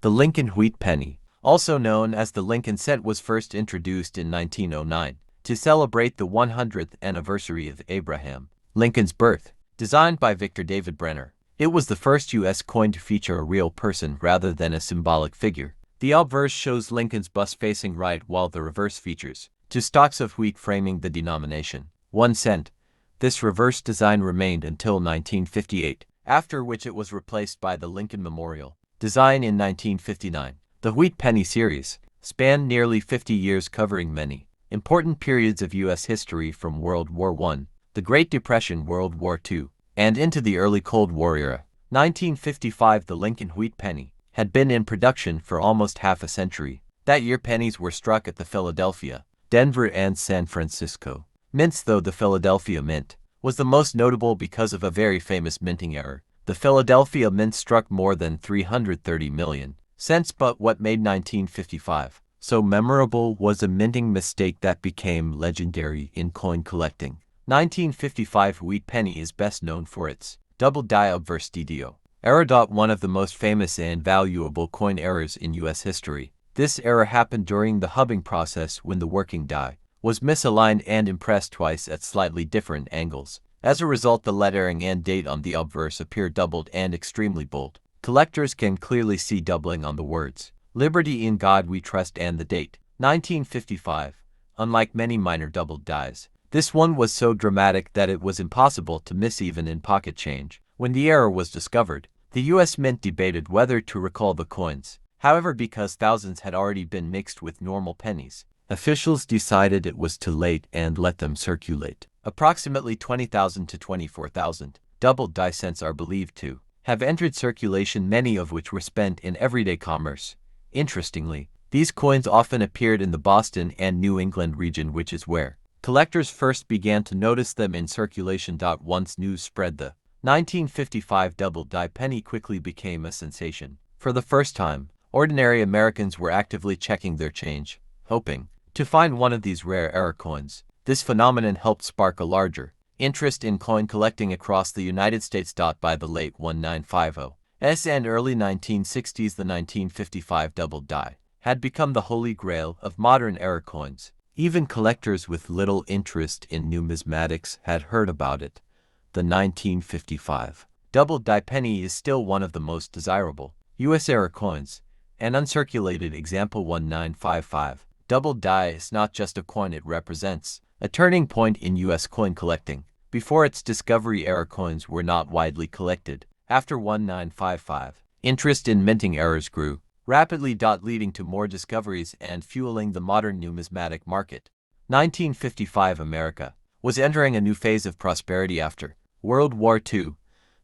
The Lincoln Wheat Penny, also known as the Lincoln Cent, was first introduced in 1909 to celebrate the 100th anniversary of Abraham Lincoln's birth. Designed by Victor David Brenner, it was the first U.S. coin to feature a real person rather than a symbolic figure. The obverse shows Lincoln's bust facing right, while the reverse features two stalks of wheat framing the denomination 1 cent. This reverse design remained until 1958, after which it was replaced by the Lincoln Memorial design in 1959. The Wheat Penny series spanned nearly 50 years, covering many important periods of U.S. history from World War I, the Great Depression, World War II, and into the early Cold War era. 1955, the Lincoln Wheat Penny had been in production for almost half a century. That year, pennies were struck at the Philadelphia, Denver, and San Francisco mints, though the Philadelphia Mint was the most notable because of a very famous minting error. The Philadelphia Mint struck more than 330 million cents, but what made 1955 so memorable was a minting mistake that became legendary in coin collecting. 1955 Wheat Penny is best known for its double die obverse DDO error. One of the most famous and valuable coin errors in U.S. history. This error happened during the hubbing process when the working die was misaligned and impressed twice at slightly different angles. As a result, the lettering and date on the obverse appear doubled and extremely bold. Collectors can clearly see doubling on the words "Liberty in God We Trust" and the date 1955. Unlike many minor doubled dies, this one was so dramatic that it was impossible to miss even in pocket change. When the error was discovered, the U.S. Mint debated whether to recall the coins. However, because thousands had already been mixed with normal pennies, officials decided it was too late and let them circulate. Approximately 20,000 to 24,000 doubled die cents are believed to have entered circulation, many of which were spent in everyday commerce. Interestingly, these coins often appeared in the Boston and New England region, which is where collectors first began to notice them in circulation. Once news spread, the 1955 double die penny quickly became a sensation. For the first time, ordinary Americans were actively checking their change, hoping to find one of these rare error coins. This phenomenon helped spark a larger interest in coin collecting across the United States. By the late 1950s and early 1960s, the 1955 double die had become the holy grail of modern error coins. Even collectors with little interest in numismatics had heard about it. The 1955 double die penny is still one of the most desirable U.S. error coins. An uncirculated example 1955 double die is not just a coin, it represents a turning point in U.S. coin collecting. Before its discovery, error coins were not widely collected. After 1955, interest in minting errors grew rapidly, leading to more discoveries and fueling the modern numismatic market. 1955 America was entering a new phase of prosperity after World War II.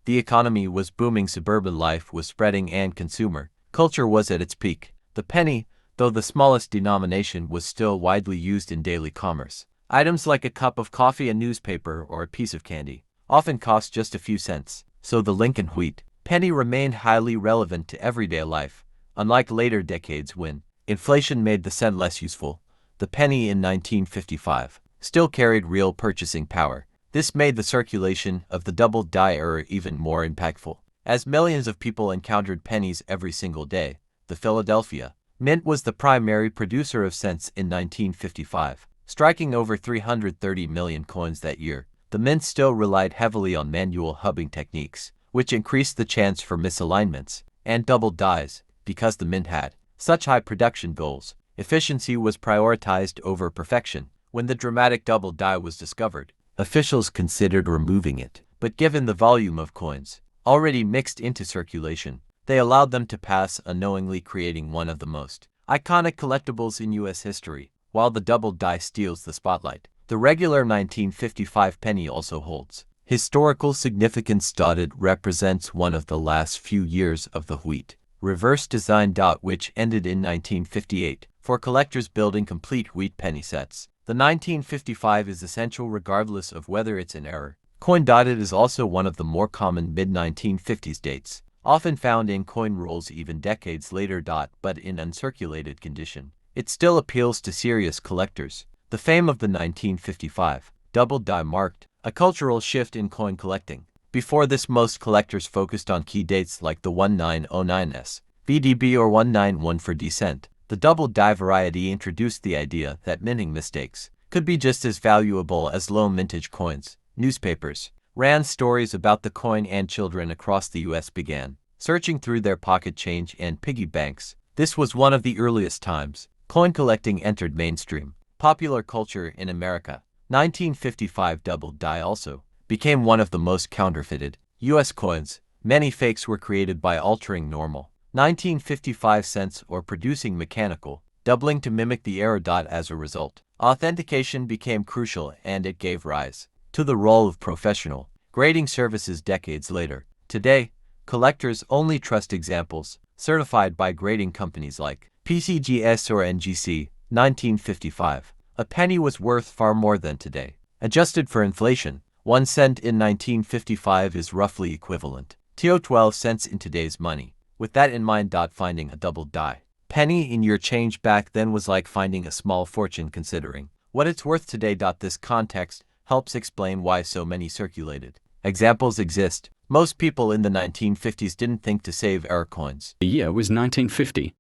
The economy was booming, suburban life was spreading, and consumer culture was at its peak. The penny, though the smallest denomination, was still widely used in daily commerce. Items like a cup of coffee, a newspaper, or a piece of candy often cost just a few cents, so the Lincoln Wheat Penny remained highly relevant to everyday life. Unlike later decades when inflation made the cent less useful, the penny in 1955 still carried real purchasing power. This made the circulation of the double die error even more impactful. As millions of people encountered pennies every single day, the Philadelphia Mint was the primary producer of cents in 1955, striking over 330 million coins that year. The Mint still relied heavily on manual hubbing techniques, which increased the chance for misalignments and double dies. Because the Mint had such high production goals, efficiency was prioritized over perfection. When the dramatic double die was discovered, officials considered removing it, but given the volume of coins already mixed into circulation, they allowed them to pass, unknowingly creating one of the most iconic collectibles in U.S. history. While the double die steals the spotlight, the regular 1955 penny also holds historical significance. It represents one of the last few years of the wheat reverse design, which ended in 1958. For collectors building complete wheat penny sets, the 1955 is essential regardless of whether it's an error coin. It is also one of the more common mid-1950s dates, often found in coin rolls even decades later. But in uncirculated condition, it still appeals to serious collectors. The fame of the 1955 double die marked a cultural shift in coin collecting. Before this, most collectors focused on key dates like the 1909s VDB or 191 for decent. The double die variety introduced the idea that minting mistakes could be just as valuable as low mintage coins. Newspapers ran stories about the coin, and children across the US began searching through their pocket change and piggy banks. This was one of the earliest times coin collecting entered mainstream popular culture in America. 1955 double die also became one of the most counterfeited US coins. Many fakes were created by altering normal 1955 cents or producing mechanical doubling to mimic the error. As a result, authentication became crucial, and it gave rise to the role of professional grading services decades later. Today, collectors only trust examples certified by grading companies like PCGS or NGC. 1955, a penny was worth far more than today. Adjusted for inflation, 1 cent in 1955 is roughly equivalent to 12 cents in today's money. With that in mind, finding a double die penny in your change back then was like finding a small fortune considering what it's worth today. This context helps explain why so many circulated examples exist. Most people in the 1950s didn't think to save error coins. The year was 1950.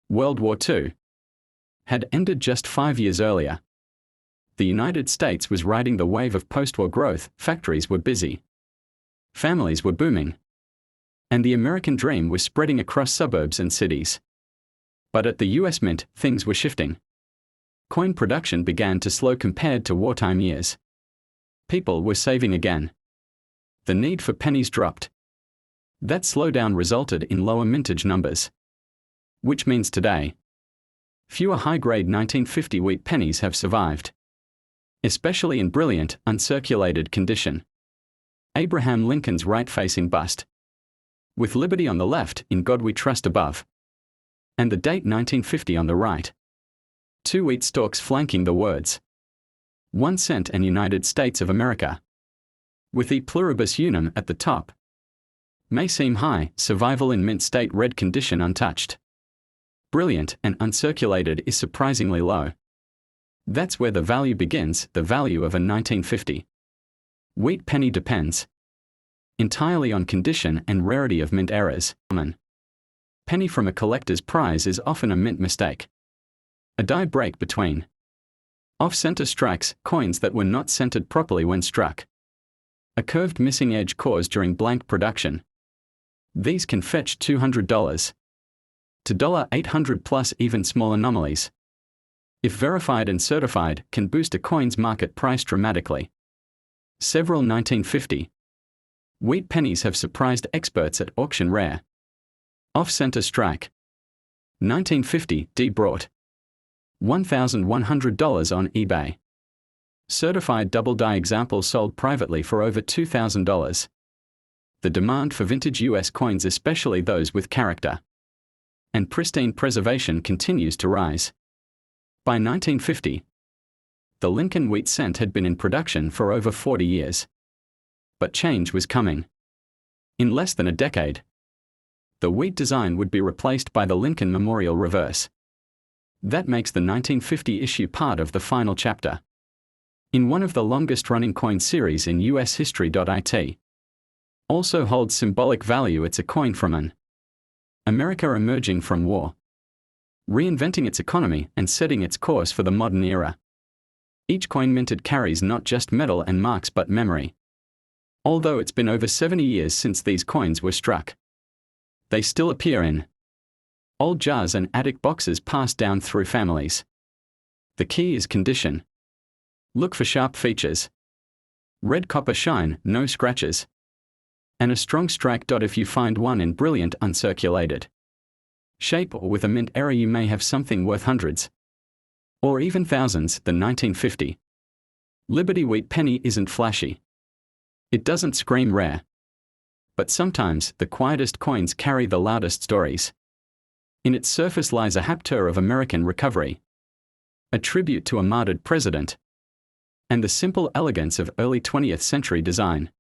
World War II had ended just 5 years earlier. The United States was riding the wave of post-war growth. Factories were busy. Families were booming. And the American dream was spreading across suburbs and cities. But at the US Mint, things were shifting. Coin production began to slow compared to wartime years. People were saving again. The need for pennies dropped. That slowdown resulted in lower mintage numbers. Which means today, fewer high-grade 1950 wheat pennies have survived, especially in brilliant, uncirculated condition. Abraham Lincoln's right-facing bust, with Liberty on the left, In God We Trust above, and the date 1950 on the right. 2 wheat stalks flanking the words 1 cent and United States of America, with E pluribus unum at the top. May seem high, survival in mint state red condition untouched. Brilliant and uncirculated is surprisingly low. That's where the value begins. The value of a 1950 wheat penny depends entirely on condition and rarity of mint errors. Penny from a collector's prize is often a mint mistake. A die break between off-center strikes, coins that were not centered properly when struck. A curved missing edge caused during blank production. These can fetch $200 to $800 plus. Even small anomalies, if verified and certified, can boost a coin's market price dramatically. Several 1950 wheat pennies have surprised experts at auction. Rare off-center strike. 1950 D brought $1,100 on eBay. Certified double die example sold privately for over $2,000. The demand for vintage US coins, especially those with character and pristine preservation, continues to rise. By 1950, the Lincoln wheat cent had been in production for over 40 years. But change was coming. In less than a decade, the wheat design would be replaced by the Lincoln Memorial reverse. That makes the 1950 issue part of the final chapter in one of the longest-running coin series in US history. It also holds symbolic value. It's a coin from an America emerging from war, reinventing its economy and setting its course for the modern era. Each coin minted carries not just metal and marks but memory. Although it's been over 70 years since these coins were struck, they still appear in old jars and attic boxes passed down through families. The key is condition. Look for sharp features, red copper shine, no scratches, and a strong strike. If you find one in brilliant uncirculated shape or with a mint error, you may have something worth hundreds or even thousands. The 1950 Liberty wheat penny isn't flashy. It doesn't scream rare. But sometimes the quietest coins carry the loudest stories. In its surface lies a hapter of American recovery, a tribute to a martyred president, and the simple elegance of early 20th century design.